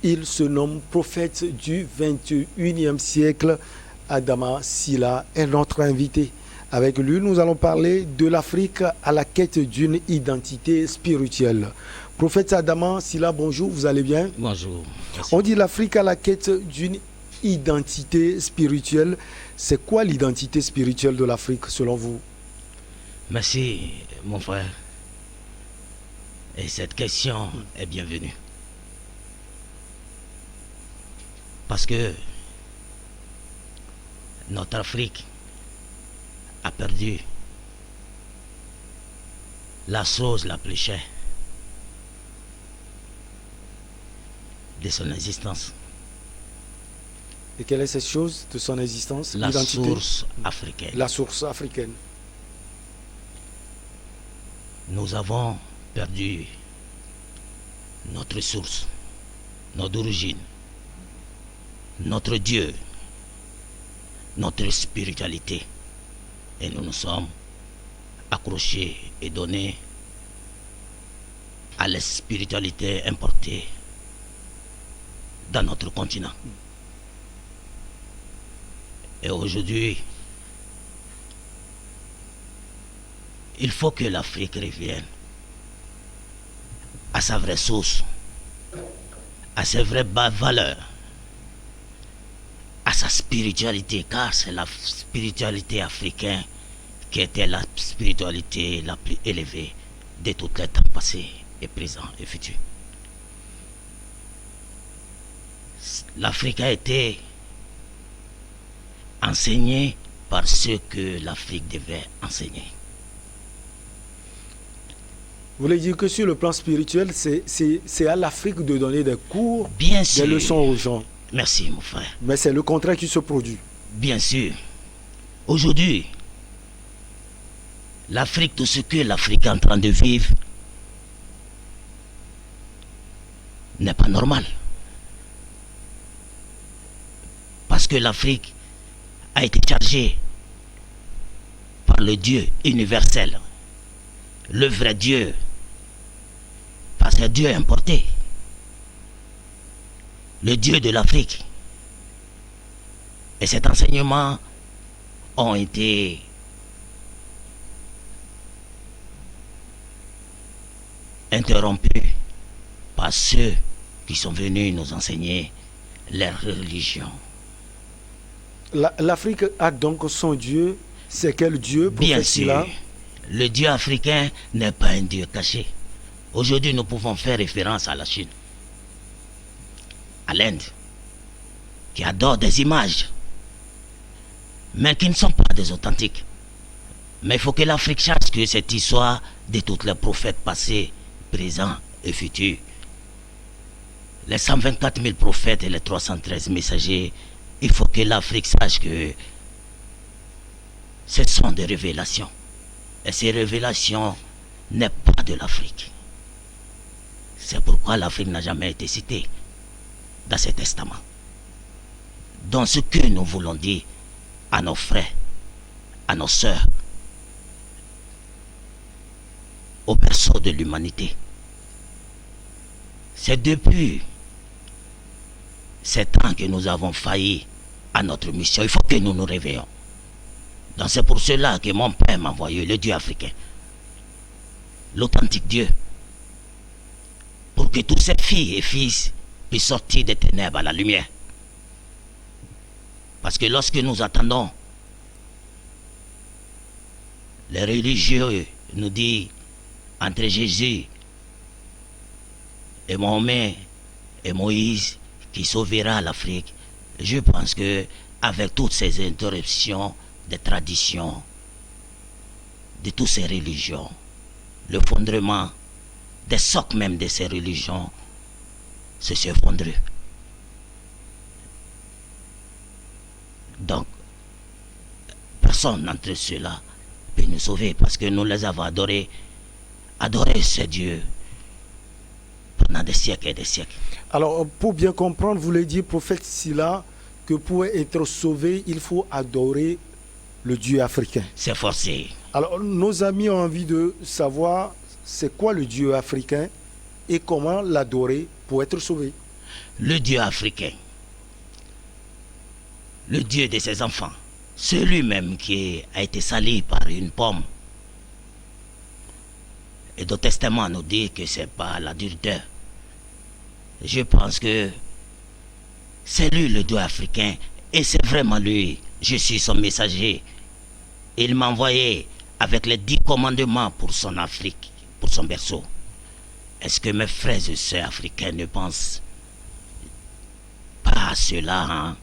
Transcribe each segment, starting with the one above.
Il se nomme prophète du 21e siècle. Adama Sylla est notre invité. Avec lui, nous allons parler de l'Afrique à la quête d'une identité spirituelle. Prophète Adama Sylla, bonjour, vous allez bien? Bonjour. Merci. On dit l'Afrique à la quête d'une identité spirituelle. C'est quoi l'identité spirituelle de l'Afrique selon vous? Merci, mon frère. Et cette question est bienvenue. Parce que notre Afrique a perdu la chose la plus chère de son existence. Et quelle est cette chose de son existence? La source africaine. La source africaine. Nous avons perdu notre source, notre origine, notre Dieu, notre spiritualité. Et nous nous sommes accrochés et donnés à la spiritualité importée dans notre continent. Et aujourd'hui, il faut que l'Afrique revienne à sa vraie source, à ses vraies valeurs, à sa spiritualité, car c'est la spiritualité africaine qui était la spiritualité la plus élevée de tous les temps passés et présents et futurs. L'Afrique a été enseignée par ceux que l'Afrique devait enseigner. Vous voulez dire que sur le plan spirituel, c'est à l'Afrique de donner des cours, Bien sûr. des leçons aux gens. Merci, mon frère. Mais c'est le contraire qui se produit. Bien sûr. Aujourd'hui, l'Afrique, tout ce que l'Afrique est en train de vivre, n'est pas normal. Parce que l'Afrique a été chargée par le Dieu universel, le vrai Dieu, par ce Dieu importé, le Dieu de l'Afrique. Et cet enseignement ont été interrompus par ceux qui sont venus nous enseigner leur religion. L'Afrique a donc son Dieu. C'est quel Dieu, Bien prophète Sylla? sûr, le Dieu africain n'est pas un Dieu caché. Aujourd'hui, nous pouvons faire référence à la Chine, à l'Inde, qui adore des images, mais qui ne sont pas des authentiques. Mais il faut que l'Afrique sache que cette histoire de tous les prophètes passés, présents et futurs, les 124 000 prophètes et les 313 messagers, il faut que l'Afrique sache que ce sont des révélations. Et ces révélations n'est pas de l'Afrique. C'est pourquoi l'Afrique n'a jamais été citée dans ce testament. Dans ce que nous voulons dire à nos frères, à nos sœurs, aux berceaux de l'humanité. C'est depuis 7 ans que nous avons failli à notre mission. Il faut que nous nous réveillons. Donc c'est pour cela que mon père m'a envoyé le Dieu africain, l'authentique Dieu, pour que tous ces filles et fils puissent sortir des ténèbres à la lumière. Parce que lorsque nous attendons, les religieux nous disent entre Jésus et Mohamed et Moïse qui sauvera l'Afrique. Je pense que avec toutes ces interruptions des traditions, de toutes ces religions, le fondement des socles même de ces religions se s'effondre. Donc, personne d'entre ceux-là peut nous sauver parce que nous les avons adorés ce Dieu pendant des siècles et des siècles. Alors, pour bien comprendre, vous voulez dire, prophète Sylla, que pour être sauvé, il faut adorer le Dieu africain. C'est forcé. Alors, nos amis ont envie de savoir c'est quoi le Dieu africain et comment l'adorer pour être sauvé. Le Dieu africain, le Dieu de ses enfants, celui-même qui a été sali par une pomme. Et le Testament nous dit que c'est pas l'adultère. Je pense que c'est lui le Dieu africain et c'est vraiment lui. Je suis son messager. Il m'a envoyé avec les 10 commandements pour son Afrique, pour son berceau. Est-ce que mes frères et sœurs africains ne pensent pas à cela, hein?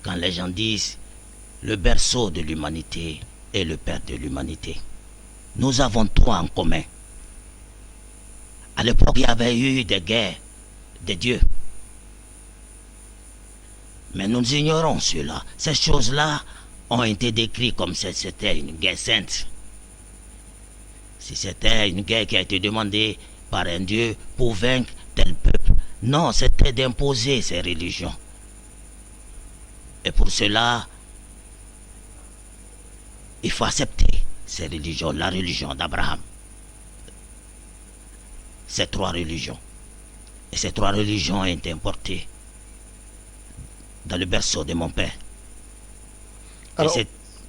Quand les gens disent le berceau de l'humanité et le père de l'humanité. Nous avons trois en commun. À l'époque, il y avait eu des guerres des dieux. Mais nous ignorons cela. Ces choses-là ont été décrites comme si c'était une guerre sainte. Si c'était une guerre qui a été demandée par un dieu pour vaincre tel peuple. Non, c'était d'imposer ces religions. Et pour cela, il faut accepter ces religions, la religion d'Abraham. Ces trois religions. Et ces trois religions ont été importées dans le berceau de mon père. Alors,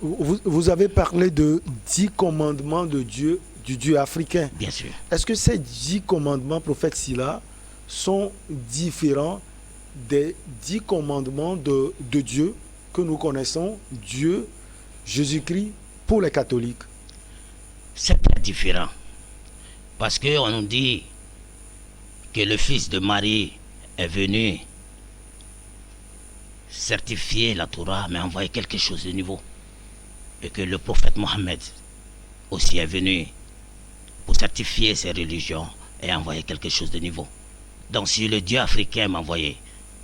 vous avez parlé de 10 commandements de Dieu, du Dieu africain. Bien sûr. Est-ce que ces 10 commandements, prophète Sila, sont différents des 10 commandements de Dieu que nous connaissons, Dieu, Jésus-Christ, pour les catholiques? C'est très différent. Parce qu'on nous dit que le fils de Marie est venu certifier la Torah, mais envoyer quelque chose de nouveau. Et que le prophète Mohammed aussi est venu pour certifier ces religions et envoyer quelque chose de nouveau. Donc si le Dieu africain m'a envoyé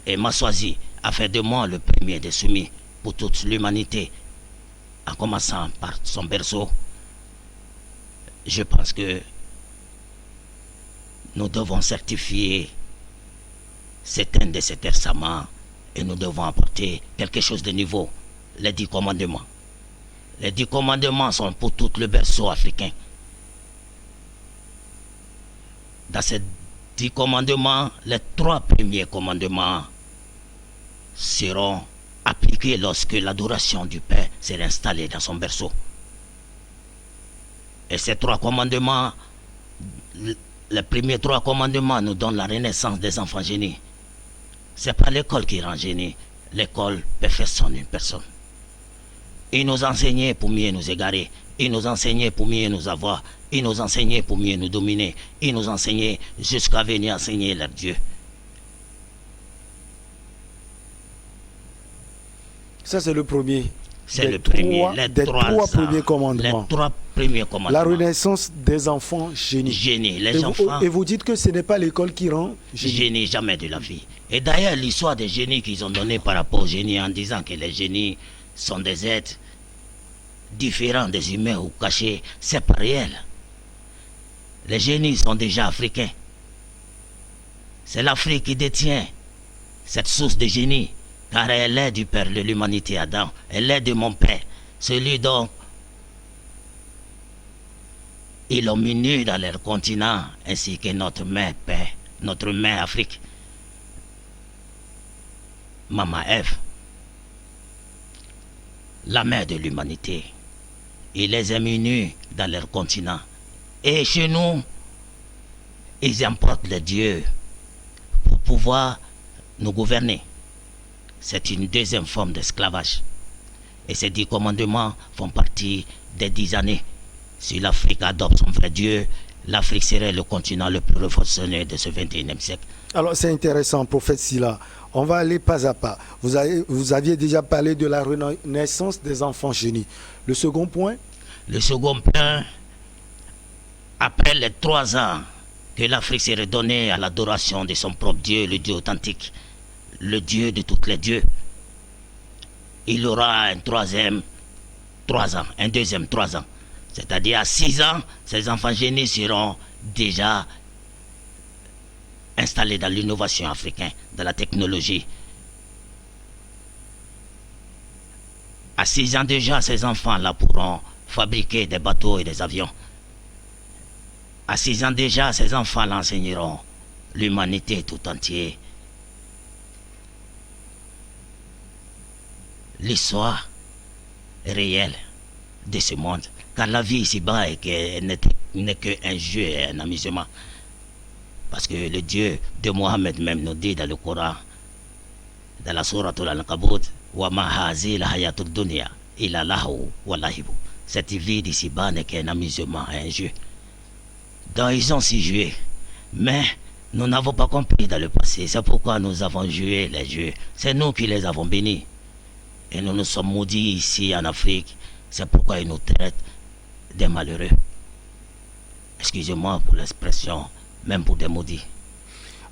et m'a choisi à faire de moi le premier des soumis pour toute l'humanité, en commençant par son berceau, je pense que nous devons certifier certains de ces testaments et nous devons apporter quelque chose de nouveau, les 10 commandements. Les 10 commandements sont pour tout le berceau africain. Dans ces 10 commandements, les 3 premiers commandements seront appliqués lorsque l'adoration du Père sera installée dans son berceau. Et ces 3 commandements, les premiers 3 commandements nous donnent la renaissance des enfants génies. Ce n'est pas l'école qui rend génie, l'école perfectionne une personne. Il nous enseignait pour mieux nous égarer, il nous enseignait pour mieux nous avoir, il nous enseignait pour mieux nous dominer, il nous enseignait jusqu'à venir enseigner leur Dieu. Ça, c'est le premier. C'est le premier, les 3 premiers commandements. Les 3 premiers commandements. La renaissance des enfants génies. Génie, les enfants. Et vous dites que ce n'est pas l'école qui rend génie. Génie, jamais de la vie. Et d'ailleurs, l'histoire des génies qu'ils ont donné par rapport aux génies en disant que les génies sont des êtres différents des humains ou cachés, c'est pas réel. Les génies sont déjà africains. C'est l'Afrique qui détient cette source de génie. Car elle est du Père de l'humanité Adam. Elle est de mon Père. Celui dont ils l'ont mis nu dans leur continent, ainsi que notre mère Père, notre mère Afrique. Maman Ève, la mère de l'humanité. Il les a mis nus dans leur continent. Et chez nous, ils importent les dieux pour pouvoir nous gouverner. C'est une deuxième forme d'esclavage. Et ces 10 commandements font partie des 10 années. Si l'Afrique adopte son vrai Dieu, l'Afrique serait le continent le plus révolutionnaire de ce 21e siècle. Alors c'est intéressant, prophète Sila. On va aller pas à pas. Vous aviez déjà parlé de la renaissance des enfants génies. Le second point? Le second point, après les 3 ans que l'Afrique serait donnée à l'adoration de son propre Dieu, le Dieu authentique, le Dieu de tous les dieux, il aura un troisième 3 ans, un deuxième 3 ans. C'est-à-dire à 6 ans, ces enfants génies seront déjà installés dans l'innovation africaine, dans la technologie. À 6 ans déjà, ces enfants-là pourront fabriquer des bateaux et des avions. À 6 ans déjà, ces enfants-là enseigneront l'humanité tout entière l'histoire réelle de ce monde. Car la vie ici-bas n'est qu'un jeu et un amusement. Parce que le Dieu de Mohammed même nous dit dans le Coran, dans la sourate Al-Ankabut, wa ma hazil hayatud dunya illa lahu wa lahibu. Cette vie d'ici-bas n'est qu'un amusement, un jeu. Donc ils ont si joué, mais nous n'avons pas compris dans le passé. C'est pourquoi nous avons joué les jeux. C'est nous qui les avons bénis. Et nous nous sommes maudits ici en Afrique. C'est pourquoi ils nous traitent des malheureux. Excusez-moi pour l'expression, même pour des maudits.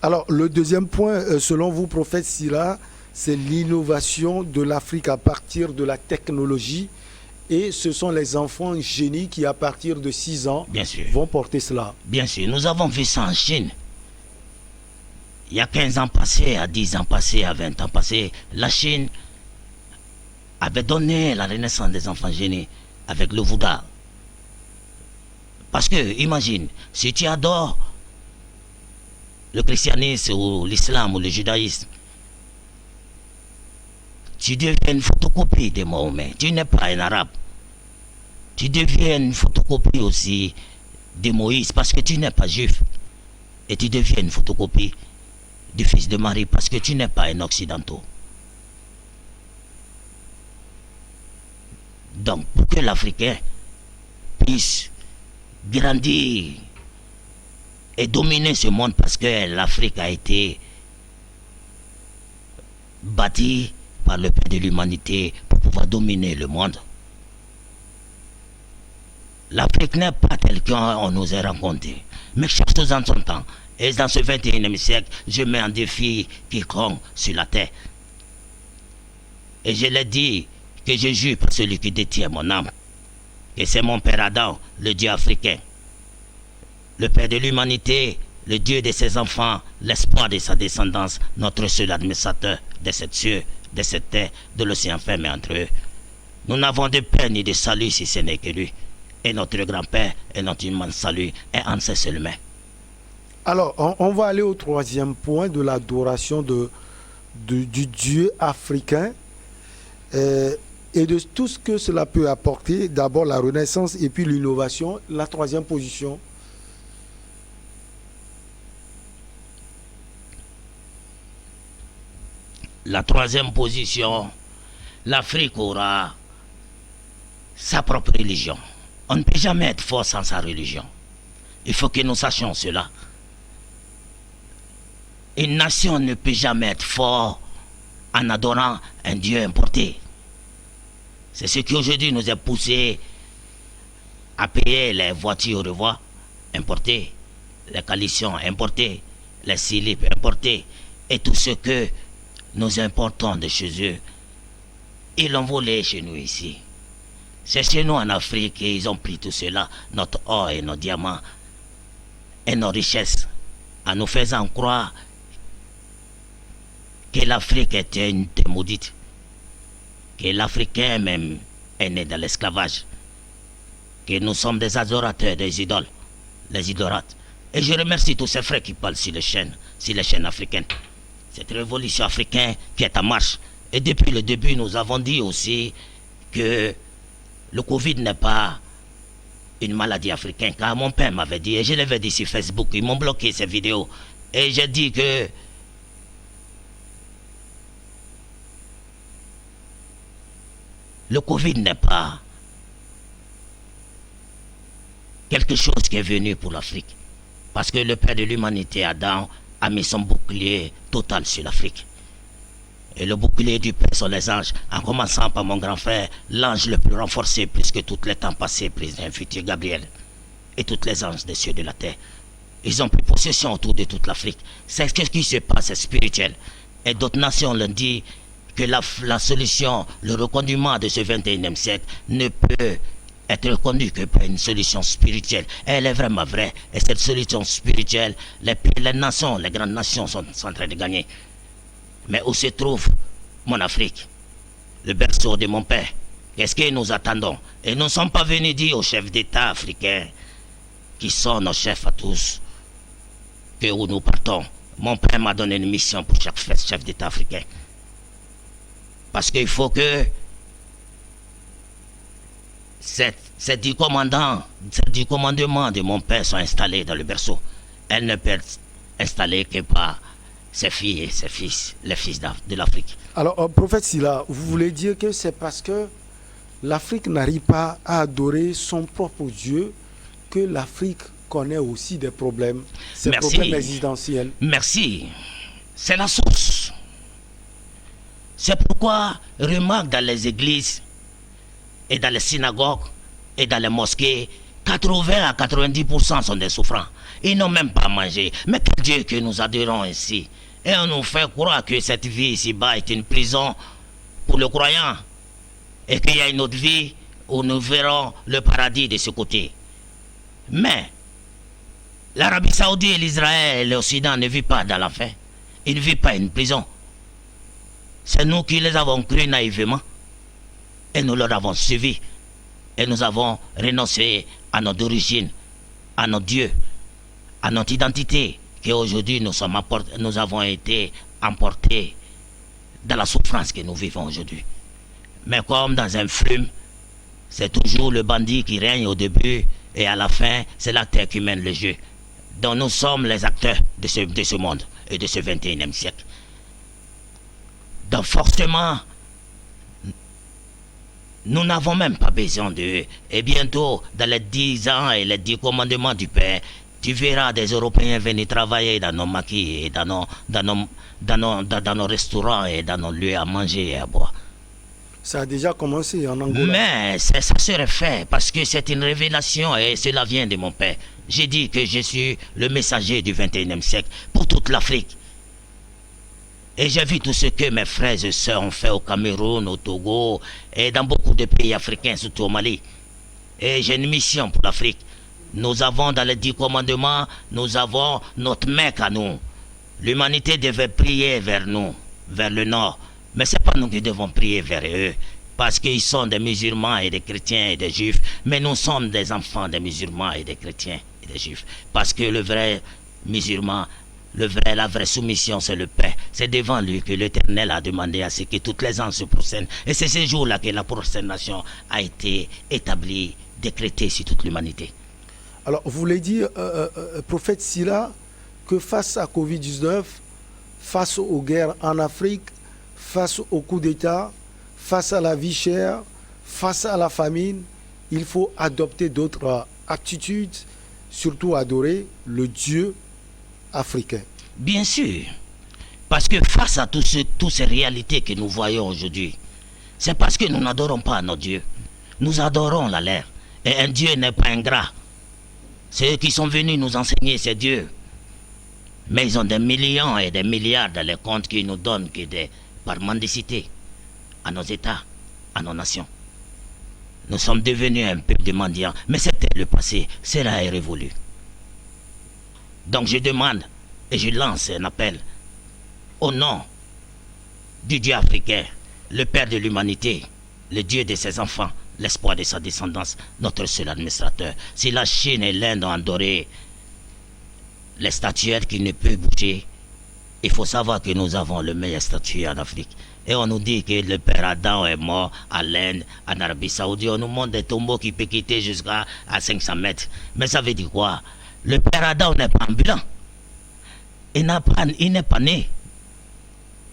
Alors, le deuxième point, selon vous, prophète Silla, c'est l'innovation de l'Afrique à partir de la technologie. Et ce sont les enfants génies qui, à partir de 6 ans, bien sûr, vont porter cela. Bien sûr, nous avons vu ça en Chine. Il y a 15 ans passés, à 10 ans passés, à 20 ans passés, la Chine avait donné la renaissance des enfants génies avec le Bouddha. Parce que, imagine, si tu adores le christianisme ou l'islam ou le judaïsme, tu deviens une photocopie de Mahomet. Tu n'es pas un arabe. Tu deviens une photocopie aussi de Moïse parce que tu n'es pas juif. Et tu deviens une photocopie du fils de Marie parce que tu n'es pas un occidental. Donc, pour que l'Africain puisse grandir et dominer ce monde, parce que l'Afrique a été bâtie par le Père de l'humanité pour pouvoir dominer le monde. L'Afrique n'est pas telle qu'on nous a rencontré, mais chaque chose en son temps. Et dans ce 21e siècle, je mets en défi quiconque sur la terre. Et je l'ai dit que je jure par celui qui détient mon âme, que c'est mon père Adam, le Dieu africain, le Père de l'humanité, le Dieu de ses enfants, l'espoir de sa descendance, notre seul administrateur de cette cieux, de cette terre, de l'océan fermé entre eux. Nous n'avons de paix ni de salut si ce n'est que lui. Et notre grand-père et notre immense salut est en ses seules mains. Alors, on va aller au troisième point de l'adoration du Dieu africain et de tout ce que cela peut apporter. D'abord la renaissance et puis l'innovation. La troisième position. La troisième position, l'Afrique aura sa propre religion. On ne peut jamais être fort sans sa religion. Il faut que nous sachions cela. Une nation ne peut jamais être fort en adorant un Dieu importé. C'est ce qui aujourd'hui nous a poussé à payer les voitures de voie importées, les coalitions importées, les silips importés et tout ce que nous importons de chez eux. Ils l'ont volé chez nous ici. C'est chez nous en Afrique et ils ont pris tout cela, notre or et nos diamants et nos richesses, en nous faisant croire que l'Afrique était une terre maudite, que l'Africain même est né dans l'esclavage, que nous sommes des adorateurs des idoles, les idolâtres. Et je remercie tous ces frères qui parlent sur les chaînes africaines. Cette révolution africaine qui est en marche. Et depuis le début, nous avons dit aussi que le Covid n'est pas une maladie africaine, car mon père m'avait dit, et je l'avais dit sur Facebook, ils m'ont bloqué ces vidéos, et j'ai dit que le Covid n'est pas quelque chose qui est venu pour l'Afrique, parce que le Père de l'humanité, Adam, a mis son bouclier total sur l'Afrique. Et le bouclier du Père sont les anges, en commençant par mon grand frère, l'ange le plus renforcé, plus que tous les temps passés, plus d'un futur Gabriel, et tous les anges des cieux de la terre. Ils ont pris possession autour de toute l'Afrique. C'est ce qui se passe, c'est spirituel. Et d'autres nations l'ont dit que la solution, le reconduisement de ce 21e siècle ne peut être reconnu que par une solution spirituelle. Et elle est vraiment vraie. Et cette solution spirituelle, les nations, les grandes nations sont en train de gagner. Mais où se trouve mon Afrique, le berceau de mon père? Qu'est-ce que nous attendons? Et nous ne sommes pas venus dire aux chefs d'État africains, qui sont nos chefs à tous, que où nous partons. Mon père m'a donné une mission pour chaque chef d'État africain. Parce qu'il faut que ces 10 commandements de mon père sont installés dans le berceau. Elles ne peuvent être installées que par ses filles et ses fils, les fils de l'Afrique. Alors, prophète Sila, vous voulez dire que c'est parce que l'Afrique n'arrive pas à adorer son propre Dieu que l'Afrique connaît aussi des problèmes, ces problèmes existentiels. Merci. C'est la source. C'est pourquoi, remarque dans les églises et dans les synagogues et dans les mosquées, 80 à 90% sont des souffrants. Ils n'ont même pas mangé. Mais quel Dieu que nous adorons ici. Et on nous fait croire que cette vie ici-bas est une prison pour le croyant. Et qu'il y a une autre vie où nous verrons le paradis de ce côté. Mais l'Arabie Saoudite et l'Israël et l'Occident ne vivent pas dans l'enfer. Ils ne vivent pas une prison. C'est nous qui les avons cru naïvement. Et nous leur avons suivi. Et nous avons renoncé à notre origine, à notre Dieu, à notre identité. Qu'aujourd'hui nous avons été emportés dans la souffrance que nous vivons aujourd'hui. Mais comme dans un film, c'est toujours le bandit qui règne au début et à la fin, c'est l'acteur qui mène le jeu. Donc nous sommes les acteurs de ce monde et de ce 21e siècle. Donc forcément, nous n'avons même pas besoin d'eux. Et bientôt, dans les 10 ans et les 10 commandements du Père, tu verras des Européens venir travailler dans nos maquis et dans nos restaurants et dans nos lieux à manger et à boire. Ça a déjà commencé en Angola. Mais ça serait fait parce que c'est une révélation et cela vient de mon père. J'ai dit que je suis le messager du 21e siècle pour toute l'Afrique. Et j'ai vu tout ce que mes frères et sœurs ont fait au Cameroun, au Togo et dans beaucoup de pays africains, surtout au Mali. Et j'ai une mission pour l'Afrique. Nous avons dans les 10 commandements, nous avons notre Mecque à nous. L'humanité devait prier vers nous, vers le nord. Mais ce n'est pas nous qui devons prier vers eux, parce qu'ils sont des musulmans et des chrétiens et des juifs. Mais nous sommes des enfants des musulmans et des chrétiens et des juifs. Parce que le vrai musulman, la vraie soumission, c'est le Père. C'est devant lui que l'Éternel a demandé à ce que toutes les âmes se prosternent. Et c'est ce jour-là que la prosternation a été établie, décrétée sur toute l'humanité. Alors, vous voulez dire, prophète Sila, que face à Covid-19, face aux guerres en Afrique, face au coup d'État, face à la vie chère, face à la famine, il faut adopter d'autres attitudes, surtout adorer le Dieu africain. Bien sûr, parce que face à toutes ces réalités que nous voyons aujourd'hui, c'est parce que nous n'adorons pas notre Dieu. Nous adorons la l'air. Et un Dieu n'est pas ingrat. C'est eux qui sont venus nous enseigner ces dieux. Mais ils ont des millions et des milliards dans les comptes qu'ils nous donnent par mendicité à nos États, à nos nations. Nous sommes devenus un peuple de mendiants, mais c'était le passé, cela est révolu. Donc je demande et je lance un appel au nom du Dieu africain, le Père de l'humanité, le Dieu de ses enfants, l'espoir de sa descendance, notre seul administrateur. Si la Chine et l'Inde ont adoré les statuettes qui ne peuvent bouger, il faut savoir que nous avons le meilleur statut en Afrique. Et on nous dit que le père Adam est mort à l'Inde, en Arabie Saoudite. On nous montre des tombeaux qui peuvent quitter jusqu'à 500 mètres. Mais ça veut dire quoi? Le père Adam n'est pas ambulant. Il n'est pas né.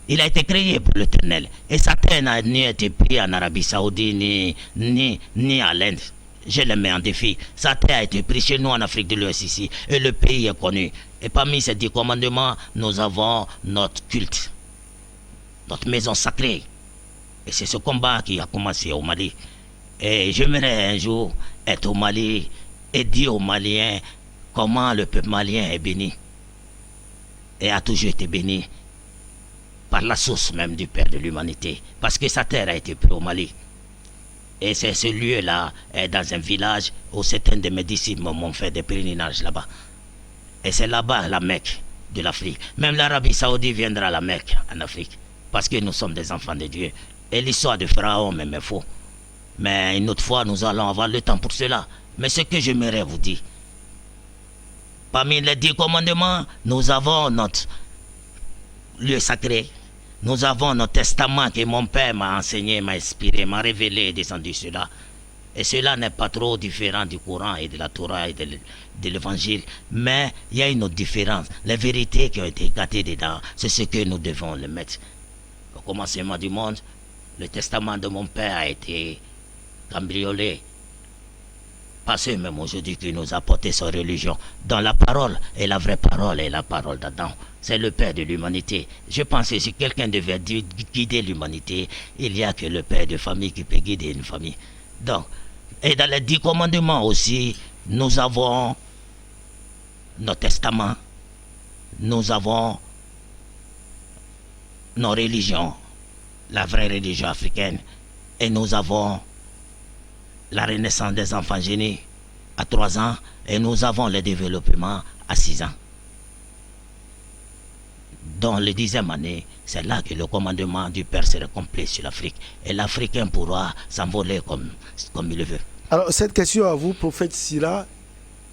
Il a été créé pour l'Éternel. Et Satan n'a ni été pris en Arabie Saoudite, ni à l'Inde. Je le mets en défi. Satan a été pris chez nous en Afrique de l'Ouest ici. Et le pays est connu. Et parmi ces 10 commandements, nous avons notre culte. Notre maison sacrée. Et c'est ce combat qui a commencé au Mali. Et j'aimerais un jour être au Mali et dire aux Maliens comment le peuple malien est béni. Et a toujours été béni par la source même du Père de l'humanité. Parce que sa terre a été prise au Mali. Et c'est ce lieu-là, dans un village où certains de mes disciples m'ont fait des pèlerinages là-bas. Et c'est là-bas la Mecque de l'Afrique. Même l'Arabie Saoudite viendra à la Mecque en Afrique. Parce que nous sommes des enfants de Dieu. Et l'histoire de Pharaon même est faux. Mais une autre fois, nous allons avoir le temps pour cela. Mais ce que j'aimerais vous dire, parmi les 10 commandements, nous avons notre lieu sacré. Nous avons notre testament que mon père m'a enseigné, m'a inspiré, m'a révélé et descendu cela. Et cela n'est pas trop différent du Coran et de la Torah et de l'Évangile. Mais il y a une autre différence. Les vérités qui ont été gâtées dedans, c'est ce que nous devons le mettre. Au commencement du monde, le testament de mon père a été cambriolé. Pas ceux même aujourd'hui qui nous a apporté sa religion. Dans la parole, et la vraie parole est la parole d'Adam. C'est le Père de l'humanité. Je pense que si quelqu'un devait guider l'humanité, il n'y a que le Père de famille qui peut guider une famille. Donc, et dans les 10 commandements aussi, nous avons nos testaments, nous avons nos religions, la vraie religion africaine, et nous avons la renaissance des enfants génies à 3 ans, et nous avons le développement à 6 ans. Dans le 10e année, c'est là que le commandement du Père sera complet sur l'Afrique. Et l'Africain pourra s'envoler comme il le veut. Alors, cette question à vous, prophète Sila,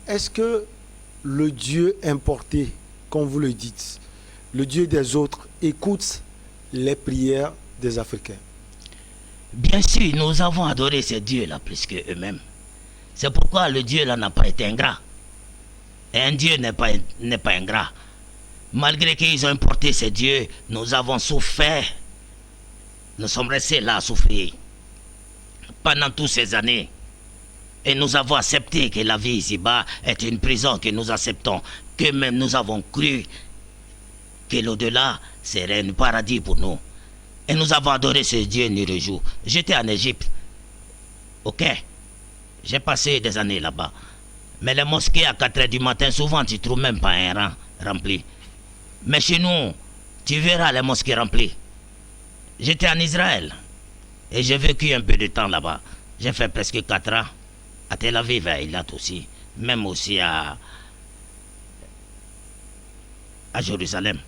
est-ce que le Dieu importé, comme vous le dites, le Dieu des autres, écoute les prières des Africains? Bien sûr, nous avons adoré ces dieux-là plus qu'eux-mêmes. C'est pourquoi le Dieu-là n'a pas été ingrat. Et un Dieu n'est pas ingrat. Malgré qu'ils ont importé ces dieux, nous avons souffert. Nous sommes restés là à souffrir pendant toutes ces années. Et nous avons accepté que la vie ici-bas est une prison que nous acceptons. Que même nous avons cru que l'au-delà serait un paradis pour nous. Et nous avons adoré ce Dieu nuit et jour. J'étais en Égypte. Ok. J'ai passé des années là-bas. Mais les mosquées à 4 h du matin, souvent tu ne trouves même pas un rang rempli. Mais chez nous, tu verras les mosquées remplies. J'étais en Israël. Et j'ai vécu un peu de temps là-bas. J'ai fait presque 4 ans. À Tel Aviv, à Eilat aussi. Même aussi à Jérusalem.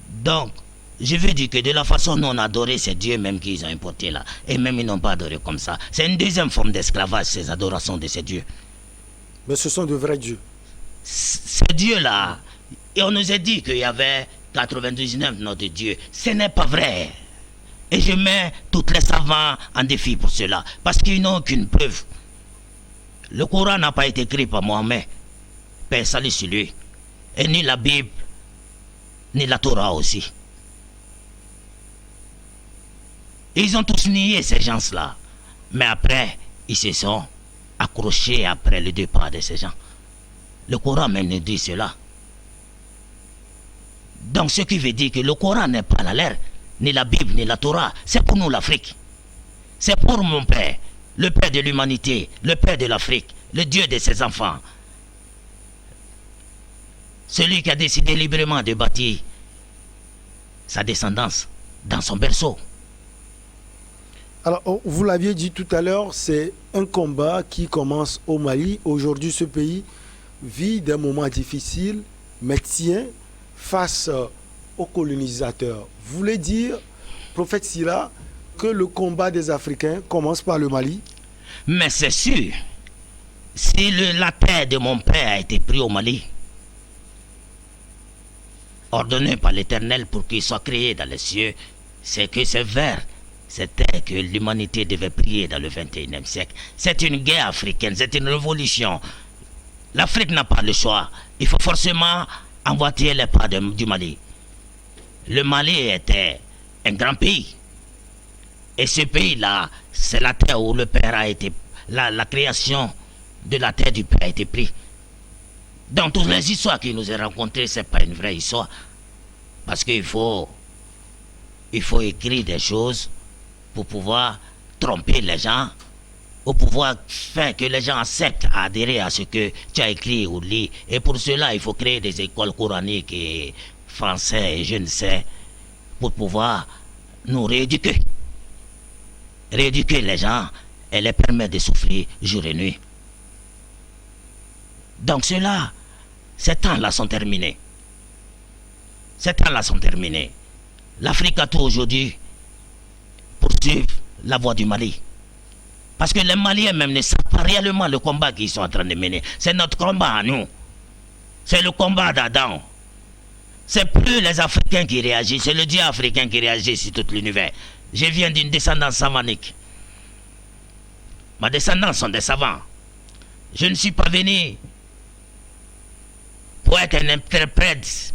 Donc, je veux dire que de la façon dont on a adoré ces dieux même qu'ils ont importés là, et même ils n'ont pas adoré comme ça, c'est une deuxième forme d'esclavage, ces adorations de ces dieux. Mais ce sont de vrais dieux. Ces dieux-là, et on nous a dit qu'il y avait 99 noms de dieux. Ce n'est pas vrai. Et je mets tous les savants en défi pour cela, parce qu'ils n'ont aucune preuve. Le Coran n'a pas été écrit par Mohammed, paix salut sur lui, et ni la Bible, ni la Torah aussi. Ils ont tous nié ces gens-là. Mais après, ils se sont accrochés après le départ de ces gens. Le Coran même nous dit cela. Donc ce qui veut dire que le Coran n'est pas la leur, ni la Bible, ni la Torah. C'est pour nous l'Afrique. C'est pour mon Père, le Père de l'humanité, le Père de l'Afrique, le Dieu de ses enfants. Celui qui a décidé librement de bâtir sa descendance dans son berceau. Alors, vous l'aviez dit tout à l'heure, c'est un combat qui commence au Mali. Aujourd'hui, ce pays vit des moments difficiles, mais tient face aux colonisateurs. Vous voulez dire, prophète Sila, que le combat des Africains commence par le Mali? Mais c'est sûr, si la terre de mon père a été prise au Mali, ordonné par l'Éternel pour qu'il soit créé dans les cieux, c'est que c'est vers cette terre que l'humanité devait prier dans le 21e siècle. C'est une guerre africaine, c'est une révolution. L'Afrique n'a pas le choix. Il faut forcément emboîter les pas du Mali. Le Mali était un grand pays. Et ce pays-là, c'est la terre où le Père a été... La création de la terre du Père a été prise. Dans toutes les histoires qu'il nous a racontées, ce n'est pas une vraie histoire. Parce qu'il faut écrire des choses pour pouvoir tromper les gens, pour pouvoir faire que les gens acceptent à adhérer à ce que tu as écrit ou lu. Et pour cela, il faut créer des écoles coraniques et français et je ne sais, pour pouvoir nous rééduquer. Rééduquer les gens et les permettre de souffrir jour et nuit. Donc cela, ces temps-là sont terminés. Ces temps-là sont terminés. L'Afrique a tout aujourd'hui pour suivre la voie du Mali. Parce que les Maliens même ne savent pas réellement le combat qu'ils sont en train de mener. C'est notre combat à nous. C'est le combat d'Adam. C'est plus les Africains qui réagissent, c'est le Dieu africain qui réagit sur tout l'univers. Je viens d'une descendance samanique. Ma descendance sont des savants. Je ne suis pas venu pour être un interprète,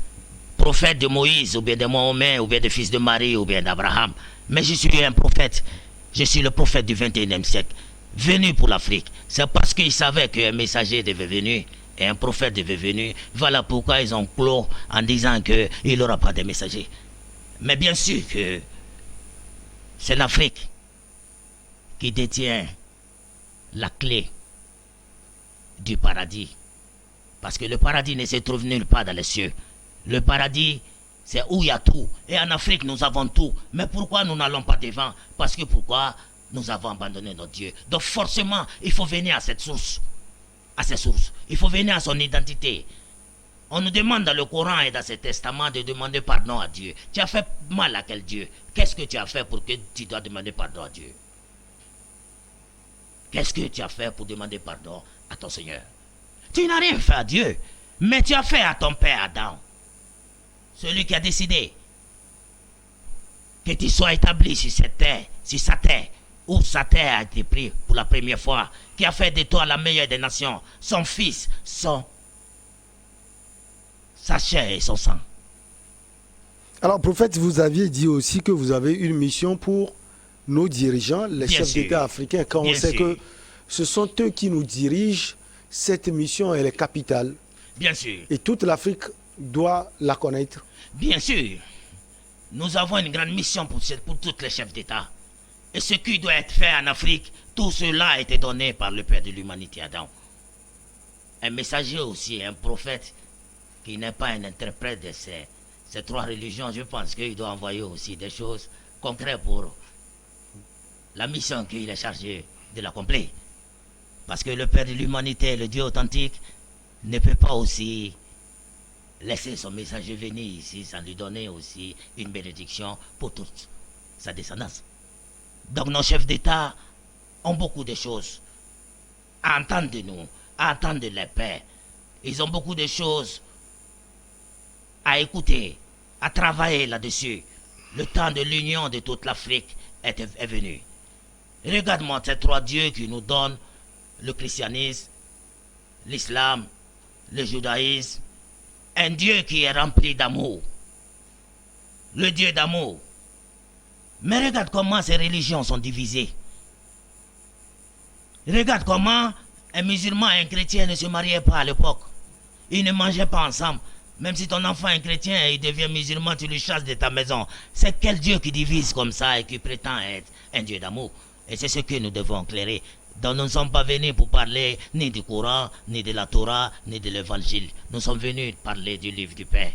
prophète de Moïse, ou bien de Mahomet, ou bien de fils de Marie, ou bien d'Abraham. Mais je suis un prophète. Je suis le prophète du 21e siècle, venu pour l'Afrique. C'est parce qu'ils savaient qu'un messager devait venir et un prophète devait venir. Voilà pourquoi ils ont clos en disant qu'il n'y aura pas de messager. Mais bien sûr que c'est l'Afrique qui détient la clé du paradis. Parce que le paradis ne se trouve nulle part dans les cieux. Le paradis, c'est où il y a tout. Et en Afrique, nous avons tout. Mais pourquoi nous n'allons pas devant? Parce que pourquoi nous avons abandonné notre Dieu. Donc forcément, il faut venir à cette source. À ces sources. Il faut venir à son identité. On nous demande dans le Coran et dans ce testament de demander pardon à Dieu. Tu as fait mal à quel Dieu? Qu'est-ce que tu as fait pour que tu dois demander pardon à Dieu? Qu'est-ce que tu as fait pour demander pardon à ton Seigneur? Tu n'as rien fait à Dieu, mais tu as fait à ton père Adam. Celui qui a décidé que tu sois établi sur cette terre, sur sa terre, où sa terre a été prise pour la première fois, qui a fait de toi la meilleure des nations, son fils, sa chair et son sang. Alors, prophète, vous aviez dit aussi que vous avez une mission pour nos dirigeants, les Bien chefs sûr. d'État africains, quand Bien on sait sûr. que ce sont eux qui nous dirigent. Cette mission, elle est capitale. Bien sûr. Et toute l'Afrique doit la connaître. Bien sûr. Nous avons une grande mission pour tous les chefs d'État. Et ce qui doit être fait en Afrique, tout cela a été donné par le Père de l'humanité, Adam. Un messager aussi, un prophète, qui n'est pas un interprète de ces trois religions, je pense qu'il doit envoyer aussi des choses concrètes pour la mission qu'il est chargé de l'accomplir. Parce que le Père de l'humanité, le Dieu authentique, ne peut pas aussi laisser son messager venir ici sans lui donner aussi une bénédiction pour toute sa descendance. Donc nos chefs d'État ont beaucoup de choses à entendre de nous, à entendre de les pères. Ils ont beaucoup de choses à écouter, à travailler là-dessus. Le temps de l'union de toute l'Afrique est venu. Regarde-moi ces trois dieux qui nous donnent le christianisme, l'islam, le judaïsme. Un Dieu qui est rempli d'amour. Le Dieu d'amour. Mais regarde comment ces religions sont divisées. Regarde comment un musulman et un chrétien ne se mariaient pas à l'époque. Ils ne mangeaient pas ensemble. Même si ton enfant est chrétien et il devient musulman, tu le chasses de ta maison. C'est quel Dieu qui divise comme ça et qui prétend être un Dieu d'amour? Et c'est ce que nous devons éclairer. Donc nous ne sommes pas venus pour parler ni du Coran, ni de la Torah, ni de l'Évangile. Nous sommes venus parler du livre du Père.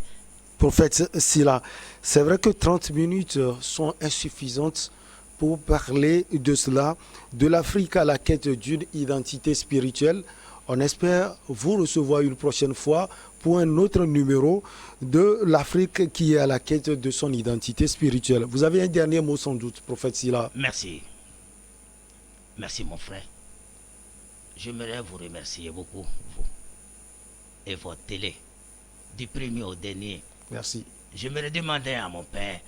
Prophète Sila, c'est vrai que 30 minutes sont insuffisantes pour parler de cela, de l'Afrique à la quête d'une identité spirituelle. On espère vous recevoir une prochaine fois pour un autre numéro de l'Afrique qui est à la quête de son identité spirituelle. Vous avez un dernier mot sans doute, prophète Sila. Merci. Merci mon frère. J'aimerais vous remercier beaucoup, vous et votre télé, du premier au dernier. Merci. J'aimerais demander à mon père,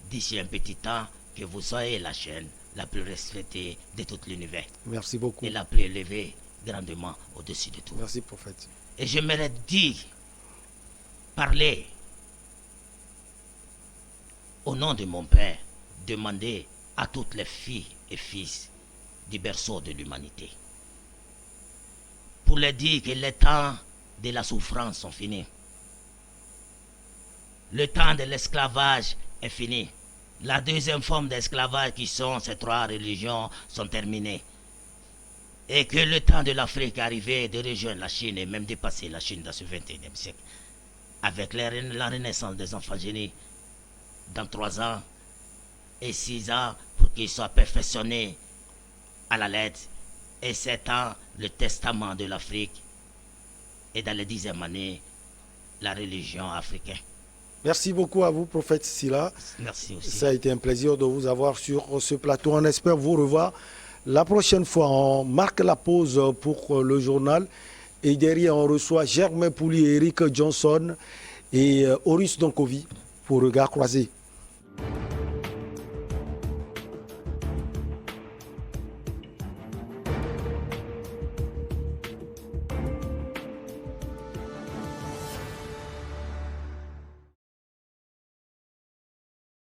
d'ici un petit temps, que vous soyez la chaîne la plus respectée de tout l'univers. Merci beaucoup. Et la plus élevée grandement au-dessus de tout. Merci, prophète. Et j'aimerais dire, parler au nom de mon père, demander à toutes les filles et fils du berceau de l'humanité, pour leur dire que les temps de la souffrance sont finis. Le temps de l'esclavage est fini. La deuxième forme d'esclavage qui sont ces trois religions sont terminées. Et que le temps de l'Afrique est arrivé de rejoindre la Chine et même dépasser la Chine dans ce 21e siècle. Avec la renaissance des enfants génies dans 3 ans et 6 ans pour qu'ils soient perfectionnés à la lettre. Et 7 ans, le testament de l'Afrique. Et dans les 10e année, la religion africaine. Merci beaucoup à vous, prophète Sila. Merci aussi. Ça a été un plaisir de vous avoir sur ce plateau. On espère vous revoir la prochaine fois. On marque la pause pour le journal. Et derrière, on reçoit Germain Pouli, Eric Johnson et Horus Donkovi pour Regard Croisé.